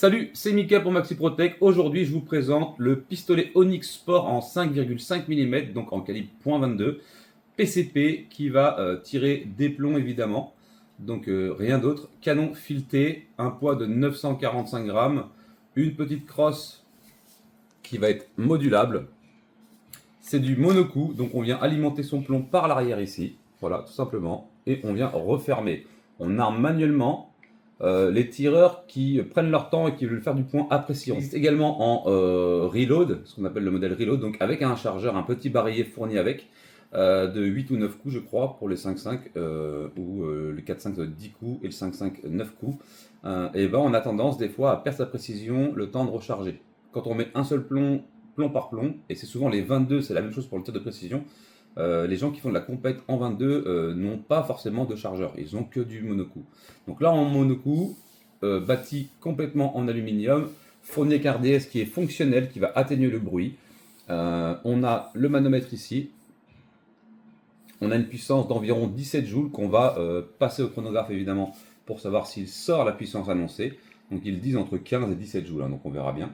Salut, c'est Mika pour Maxi Protec. Aujourd'hui, je vous présente le pistolet Onyx Sport en 5,5 mm, donc en calibre .22, PCP, qui va tirer des plombs évidemment. Donc rien d'autre. Canon fileté, un poids de 945 grammes, une petite crosse qui va être modulable. C'est du monocoup, donc on vient alimenter son plomb par l'arrière ici. Voilà, tout simplement. Et on vient refermer. On arme manuellement. Les tireurs qui prennent leur temps et qui veulent faire du point à précision. Il existe également en reload, ce qu'on appelle le modèle reload, donc avec un chargeur, un petit barillet fourni avec, de 8 ou 9 coups je crois, pour les 5.5, ou le 4.5 de 10 coups et le 5.5 9 coups. Et ben on a tendance des fois à perdre sa précision, le temps de recharger. Quand on met un seul plomb par plomb, et c'est souvent les 22, c'est la même chose pour le tir de précision, les gens qui font de la compète en 22 n'ont pas forcément de chargeur, ils ont que du monocoup. Donc là en monocoup, bâti complètement en aluminium, fourni avec un RDS qui est fonctionnel, qui va atténuer le bruit. On a le manomètre ici, on a une puissance d'environ 17 joules qu'on va passer au chronographe évidemment pour savoir s'il sort la puissance annoncée. Donc ils disent entre 15 et 17 joules, hein, donc on verra bien.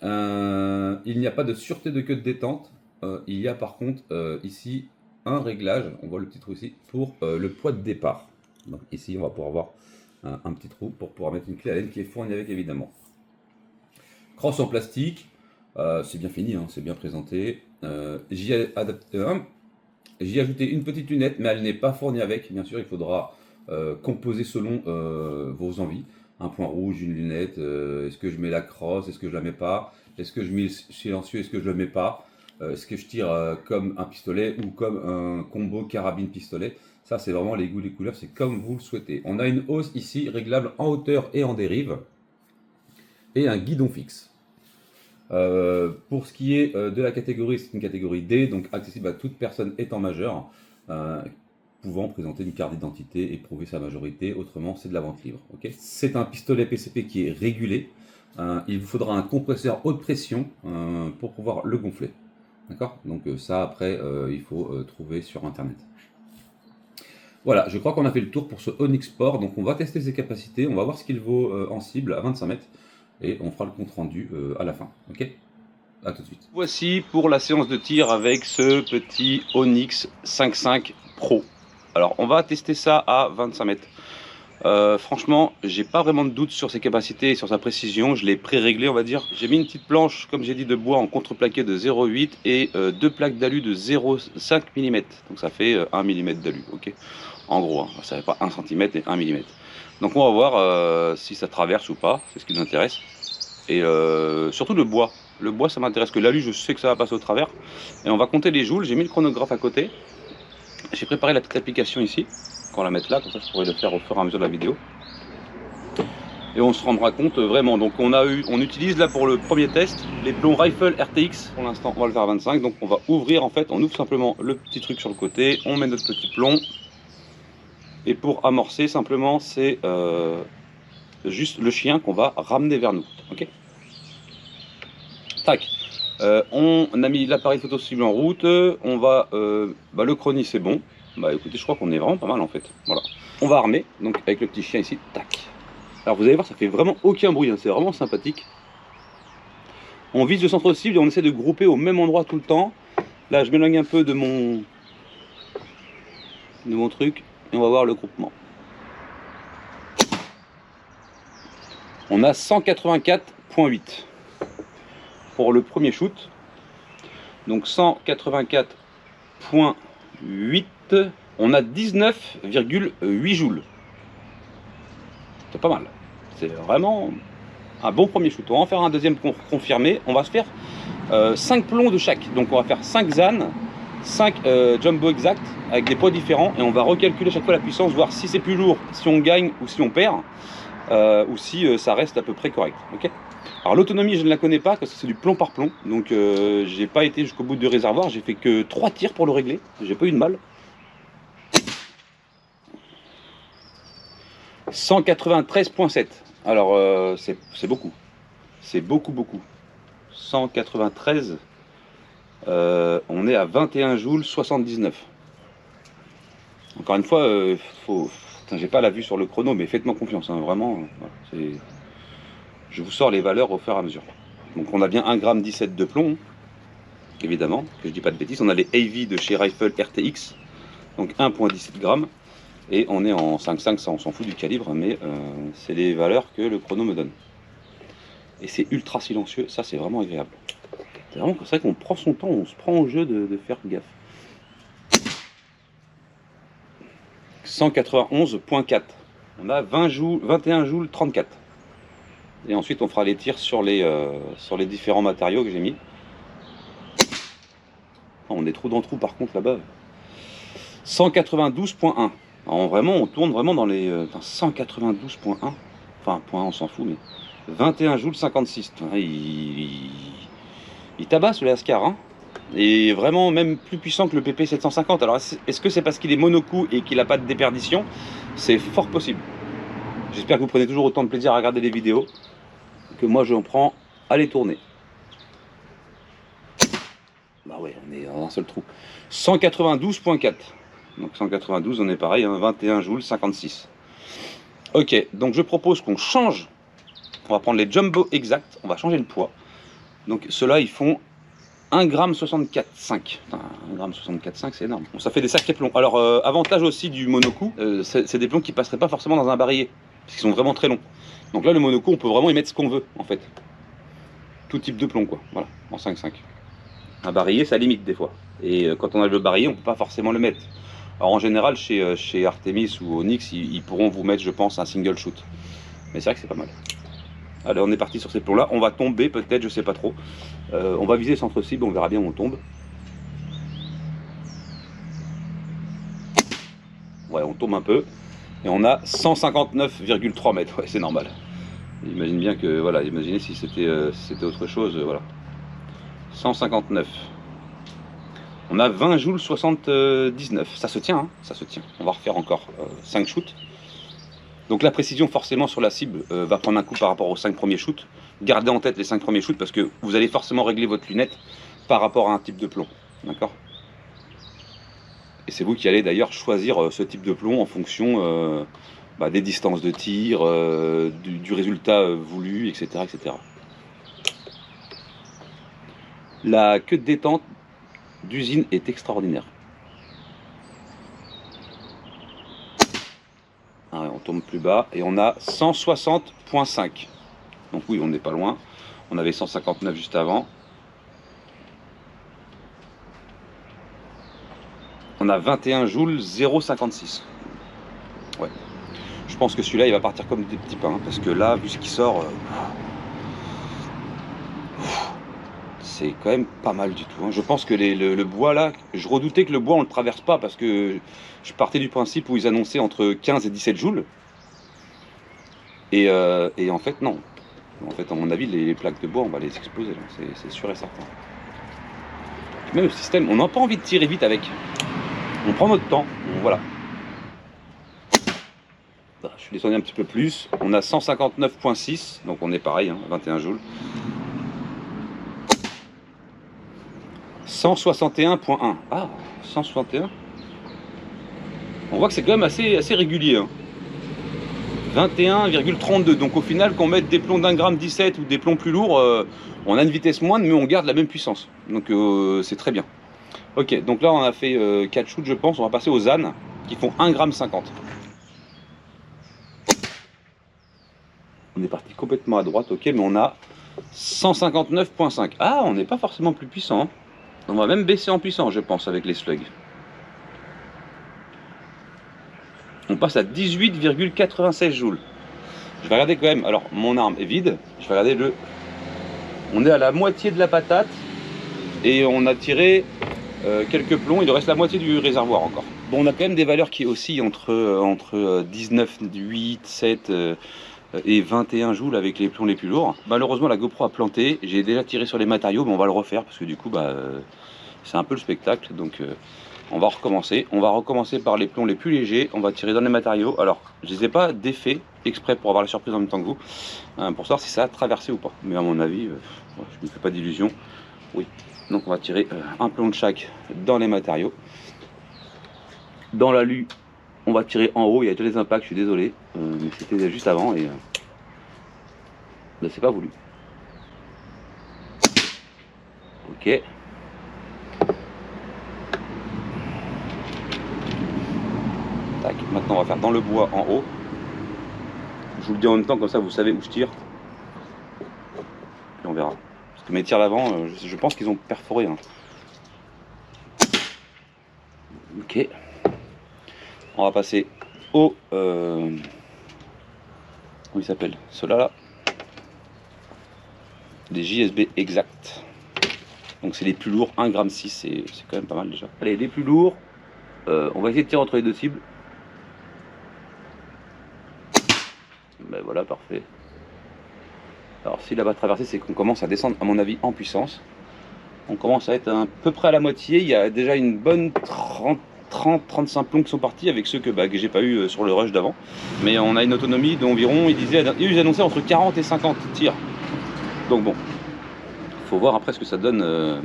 Il n'y a pas de sûreté de queue de détente. Il y a par contre ici un réglage, on voit le petit trou ici, pour le poids de départ. Donc ici on va pouvoir avoir un petit trou pour pouvoir mettre une clé à laine qui est fournie avec évidemment. Crosse en plastique, c'est bien fini, hein, c'est bien présenté. J'y ai ajouté une petite lunette, mais elle n'est pas fournie avec. Bien sûr, il faudra composer selon vos envies. Un point rouge, une lunette, est-ce que je mets la crosse, est-ce que je la mets pas, est-ce que je mets le silencieux, est-ce que je le mets pas, est-ce que je tire comme un pistolet ou comme un combo carabine-pistolet. Ça c'est vraiment les goûts, les couleurs, c'est comme vous le souhaitez. On a une hausse ici réglable en hauteur et en dérive, et un guidon fixe. Pour ce qui est de la catégorie, c'est une catégorie D, donc accessible à toute personne étant majeure, pouvant présenter une carte d'identité et prouver sa majorité, autrement c'est de la vente libre. Okay, c'est un pistolet PCP qui est régulé, il vous faudra un compresseur haute pression pour pouvoir le gonfler. D'accord, donc ça après il faut trouver sur internet. Voilà, je crois qu'on a fait le tour pour ce Onyx Sport, donc on va tester ses capacités, on va voir ce qu'il vaut en cible à 25 mètres, et on fera le compte rendu à la fin. Ok, à tout de suite. Voici pour la séance de tir avec ce petit Onyx 5.5 Pro. Alors on va tester ça à 25 mètres. Franchement, j'ai pas vraiment de doute sur ses capacités et sur sa précision. Je l'ai pré-réglé, on va dire. J'ai mis une petite planche, comme j'ai dit, de bois en contreplaqué de 0,8 et deux plaques d'alu de 0,5 mm. Donc ça fait 1 mm d'alu, ok. En gros, hein, ça fait pas 1 cm et 1 mm. Donc on va voir si ça traverse ou pas, c'est ce qui nous intéresse. Et surtout le bois. Le bois, ça m'intéresse, que l'alu, je sais que ça va passer au travers. Et on va compter les joules. J'ai mis le chronographe à côté. J'ai préparé la petite application ici. On va la mettre là, comme ça je pourrai le faire au fur et à mesure de la vidéo. Et on se rendra compte vraiment. Donc on utilise là pour le premier test les plombs Rifle RTX. Pour l'instant, on va le faire à 25. Donc on va ouvrir en fait. On ouvre simplement le petit truc sur le côté. On met notre petit plomb. Et pour amorcer, simplement, c'est juste le chien qu'on va ramener vers nous. Ok. Tac. On a mis l'appareil photo cible en route. On va le chronie, c'est bon. Bah écoutez, je crois qu'on est vraiment pas mal en fait. Voilà. On va armer, donc avec le petit chien ici, tac. Alors vous allez voir, ça fait vraiment aucun bruit, hein. C'est vraiment sympathique. On vise le centre cible et on essaie de grouper au même endroit tout le temps. Là, je m'éloigne un peu de mon truc et on va voir le groupement. On a 184.8 pour le premier shoot. Donc 184.8. On a 19,8 joules. C'est pas mal. C'est vraiment un bon premier shoot. On va en faire un deuxième confirmé. On va se faire 5 plombs de chaque. Donc on va faire 5 ZAN, 5 jumbo exact avec des poids différents. Et on va recalculer chaque fois la puissance, voir si c'est plus lourd, si on gagne ou si on perd. Ou si ça reste à peu près correct. Okay, alors l'autonomie, je ne la connais pas parce que c'est du plomb par plomb. Donc j'ai pas été jusqu'au bout du réservoir. J'ai fait que 3 tirs pour le régler. J'ai pas eu de mal. 193.7. Alors c'est beaucoup. C'est beaucoup. 193. On est à 21 joules 79. Encore une fois, j'ai pas la vue sur le chrono, mais faites-moi confiance. Hein, vraiment, voilà, je vous sors les valeurs au fur et à mesure. Donc on a bien 1,17 g de plomb, évidemment, que je dis pas de bêtises. On a les AV de chez Rifle RTX, donc 1,17 g. Et on est en 5,5, ça on s'en fout du calibre, mais c'est les valeurs que le chrono me donne. Et c'est ultra silencieux, ça c'est vraiment agréable. C'est vraiment comme ça qu'on prend son temps, on se prend au jeu de faire gaffe. 191,4. On a 21 joules 34. Et ensuite on fera les tirs sur les différents matériaux que j'ai mis. Oh, on est trop dans le trou par contre là-bas. 192,1. Vraiment, on tourne vraiment dans les 192,1. Enfin, point 1, on s'en fout, mais 21 joules 56. Il tabasse le Lascar, hein. Et vraiment même plus puissant que le PP 750. Alors est-ce que c'est parce qu'il est monocoup et qu'il n'a pas de déperdition? C'est fort possible. J'espère que vous prenez toujours autant de plaisir à regarder les vidéos que moi je en prends à les tourner. Bah ouais, on est dans un seul trou. 192,4. Donc 192, on est pareil, hein, 21 joules 56. Ok, donc je propose qu'on change. On va prendre les jumbo exacts, on va changer le poids. Donc ceux-là, ils font 1,64 g. 1,64 g, c'est énorme. Bon, ça fait des sacrés plombs. Alors, avantage aussi du monocoup, c'est des plombs qui passeraient pas forcément dans un barillet, parce qu'ils sont vraiment très longs. Donc là, le monocoup, on peut vraiment y mettre ce qu'on veut, en fait. Tout type de plomb, quoi. Voilà, en 5,5. Un barillet, ça limite des fois. Et quand on a le barillet, on peut pas forcément le mettre. Alors en général, chez Artemis ou Onyx, ils pourront vous mettre, je pense, un single shoot. Mais c'est vrai que c'est pas mal. Allez, on est parti sur ces plombs-là. On va tomber peut-être, je sais pas trop. On va viser centre cible, on verra bien où on tombe. Ouais, on tombe un peu. Et on a 159,3 mètres. Ouais, c'est normal. Imagine bien que, voilà, imaginez si c'était autre chose, voilà. 159. On a 20 joules 79. Ça se tient, hein, ça se tient. On va refaire encore 5 shoots. Donc la précision forcément sur la cible va prendre un coup par rapport aux 5 premiers shoots. Gardez en tête les 5 premiers shoots parce que vous allez forcément régler votre lunette par rapport à un type de plomb. D'accord? Et c'est vous qui allez d'ailleurs choisir ce type de plomb en fonction des distances de tir, du résultat voulu, etc., etc. La queue de détente d'usine est extraordinaire. Ah ouais, on tombe plus bas et on a 160,5. Donc oui, on n'est pas loin. On avait 159 juste avant. On a 21 joules 0,56. Ouais. Je pense que celui-là, il va partir comme des petits pains. Hein, parce que là, vu ce qui sort, c'est quand même pas mal du tout. Hein. Je pense que le bois là, je redoutais que le bois on le traverse pas parce que je partais du principe où ils annonçaient entre 15 et 17 joules. Et en fait, non. En fait, à mon avis, les plaques de bois, on va les exploser. C'est sûr et certain. Même le système, on n'a pas envie de tirer vite avec. On prend notre temps. Voilà. Je suis descendu un petit peu plus. On a 159,6. Donc on est pareil, hein, 21 joules. 161,1. Ah, 161. On voit que c'est quand même assez régulier. Hein. 21,32. Donc au final, qu'on mette des plombs d'1,17 g ou des plombs plus lourds, on a une vitesse moindre, mais on garde la même puissance. Donc c'est très bien. Ok, donc là on a fait 4 shoots, je pense. On va passer aux ânes qui font 1,50 g. On est parti complètement à droite, ok, mais on a 159,5. Ah, on n'est pas forcément plus puissant. Hein. On va même baisser en puissance, je pense, avec les slugs. On passe à 18,96 joules. Je vais regarder quand même. Alors, mon arme est vide. Je vais regarder le... On est à la moitié de la patate. Et on a tiré quelques plombs. Il reste la moitié du réservoir encore. Bon, on a quand même des valeurs qui oscillent entre 19, 8, 7 et 21 joules avec les plombs les plus lourds. Malheureusement, la GoPro a planté. J'ai déjà tiré sur les matériaux, mais on va le refaire parce que du coup, c'est un peu le spectacle. Donc... on va recommencer. On va recommencer par les plombs les plus légers. On va tirer dans les matériaux. Alors, je ne les ai pas défaits exprès pour avoir la surprise en même temps que vous, pour savoir si ça a traversé ou pas. Mais à mon avis, je ne me fais pas d'illusions. Oui. Donc, on va tirer un plomb de chaque dans les matériaux. Dans l'alu, on va tirer en haut. Il y a tous les impacts. Je suis désolé, mais c'était juste avant. Et Ben, c'est pas voulu. Ok. Tac. Maintenant on va faire dans le bois en haut. Je vous le dis en même temps, comme ça vous savez où je tire. Et on verra. Parce que mes tirs d'avant, je pense qu'ils ont perforé. Hein. Ok. On va passer au... comment il s'appelle? Ceux-là, là. Les JSB exacts. Donc c'est les plus lourds, 1,6 g, c'est quand même pas mal déjà. Allez, les plus lourds, on va essayer de tirer entre les deux cibles. Ben voilà, parfait. Alors si là-bas traversé, c'est qu'on commence à descendre, à mon avis, en puissance. On commence à être à peu près à la moitié. Il y a déjà une bonne 30-35 plombs qui sont partis avec ceux que j'ai pas eu sur le rush d'avant. Mais on a une autonomie d'environ, ils annonçaient entre 40 et 50 tirs. Donc bon, faut voir après ce que ça donne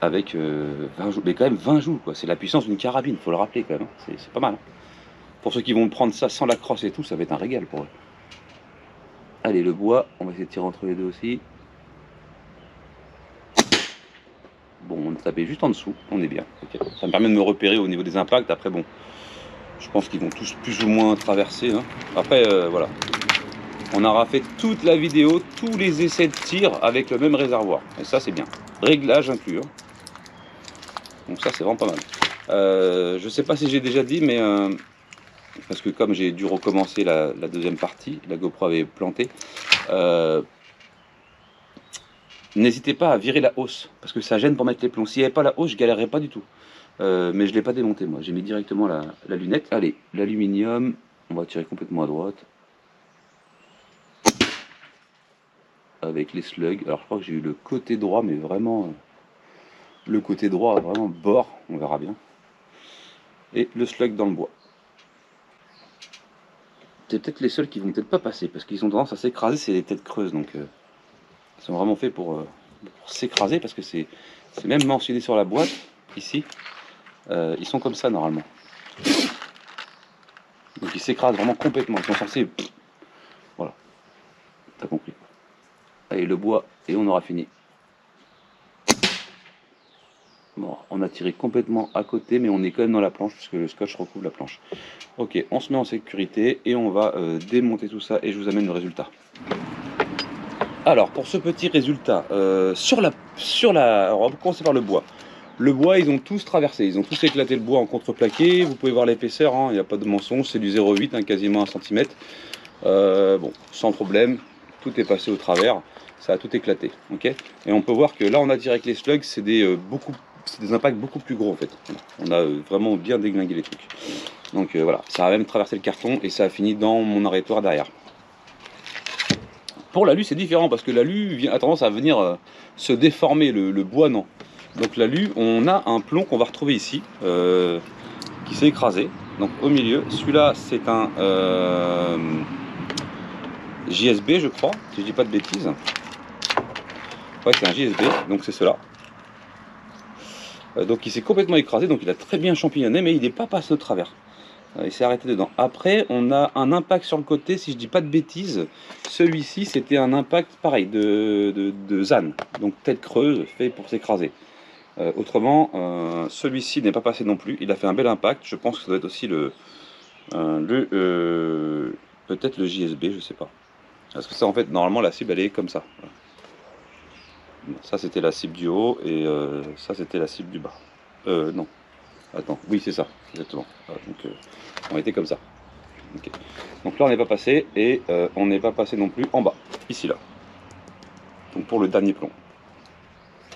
avec 20 joules. Mais quand même 20 joules, quoi. C'est la puissance d'une carabine, faut le rappeler quand même. Hein. C'est pas mal. Hein. Pour ceux qui vont prendre ça sans la crosse et tout, ça va être un régal pour eux. Allez, le bois, on va essayer de tirer entre les deux aussi. Bon, on a tapé juste en dessous, on est bien. Okay. Ça me permet de me repérer au niveau des impacts. Après, bon, je pense qu'ils vont tous plus ou moins traverser. Hein. Après, voilà. On aura fait toute la vidéo, tous les essais de tir avec le même réservoir. Et ça, c'est bien. Réglage inclus. Hein. Donc ça, c'est vraiment pas mal. Je sais pas si j'ai déjà dit, mais... parce que comme j'ai dû recommencer la deuxième partie, la GoPro avait planté, n'hésitez pas à virer la hausse, parce que ça gêne pour mettre les plombs. S'il n'y avait pas la hausse, je galérerais pas du tout. Mais je ne l'ai pas démonté moi, j'ai mis directement la lunette. Allez, l'aluminium, on va tirer complètement à droite. Avec les slugs, alors je crois que j'ai eu le côté droit, mais vraiment, le côté droit, vraiment bord, on verra bien. Et le slug dans le bois. C'est peut-être les seuls qui vont peut-être pas passer, parce qu'ils ont tendance à s'écraser, c'est les têtes creuses, donc ils sont vraiment faits pour s'écraser, parce que c'est même mentionné sur la boîte, ici, ils sont comme ça normalement. Donc ils s'écrasent vraiment complètement, ils sont censés... Voilà, t'as compris. Allez, le bois, et on aura fini. Bon, on a tiré complètement à côté, mais on est quand même dans la planche, puisque le scotch recouvre la planche. Ok, on se met en sécurité, et on va démonter tout ça, et je vous amène le résultat. Alors, pour ce petit résultat, alors on va commencer par le bois. Le bois, ils ont tous traversé, ils ont tous éclaté le bois en contreplaqué. Vous pouvez voir l'épaisseur, hein, il n'y a pas de mensonge, c'est du 0,8, hein, quasiment 1 cm. Bon, sans problème, tout est passé au travers, ça a tout éclaté. Okay, et on peut voir que là, on a tiré avec les slugs, c'est des impacts beaucoup plus gros en fait. On a vraiment bien déglingué les trucs. Donc voilà, ça a même traversé le carton et ça a fini dans mon arrêtoir derrière. Pour l'alu, c'est différent parce que l'alu a tendance à venir se déformer, le bois non. Donc l'alu, on a un plomb qu'on va retrouver ici, qui s'est écrasé, donc au milieu. Celui-là, c'est un JSB, je crois, si je dis pas de bêtises. Ouais, c'est un JSB, donc c'est cela. Donc il s'est complètement écrasé, donc il a très bien champignonné, mais il n'est pas passé au travers. Il s'est arrêté dedans. Après, on a un impact sur le côté, si je dis pas de bêtises. Celui-ci, c'était un impact pareil, de ZAN, donc tête creuse, fait pour s'écraser. Autrement, celui-ci n'est pas passé non plus. Il a fait un bel impact. Je pense que ça doit être aussi peut-être le JSB, je sais pas. Parce que ça, en fait, normalement, la cible, elle est comme ça. Ça, c'était la cible du haut, et ça, c'était la cible du bas. Non. Attends, oui, c'est ça, exactement. Voilà, donc, on était comme ça. Okay. Donc là, on n'est pas passé, et on n'est pas passé non plus en bas, ici, là. Donc pour le dernier plomb.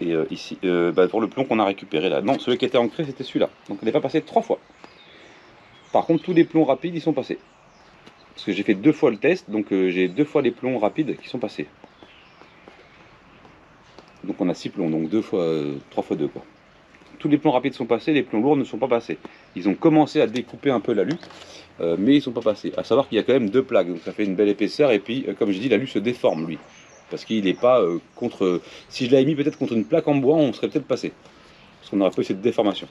Et ici, pour le plomb qu'on a récupéré là. Non, celui qui était ancré, c'était celui-là. Donc on n'est pas passé 3 fois. Par contre, tous les plombs rapides, ils sont passés. Parce que j'ai fait 2 fois le test, donc j'ai 2 fois les plombs rapides qui sont passés. Donc on a 6 plombs, donc 3 fois 2 quoi. Tous les plombs rapides sont passés, les plombs lourds ne sont pas passés. Ils ont commencé à découper un peu l'alu, mais ils ne sont pas passés. À savoir qu'il y a quand même 2 plaques, donc ça fait une belle épaisseur, et puis comme je dis, l'alu se déforme lui. Parce qu'il n'est pas contre... Si je l'avais mis peut-être contre une plaque en bois, on serait peut-être passé. Parce qu'on aurait pas eu cette déformation.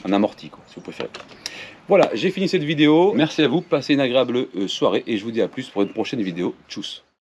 Un amorti, quoi, si vous préférez. Voilà, j'ai fini cette vidéo. Merci à vous, passez une agréable soirée, et je vous dis à plus pour une prochaine vidéo. Tchuss.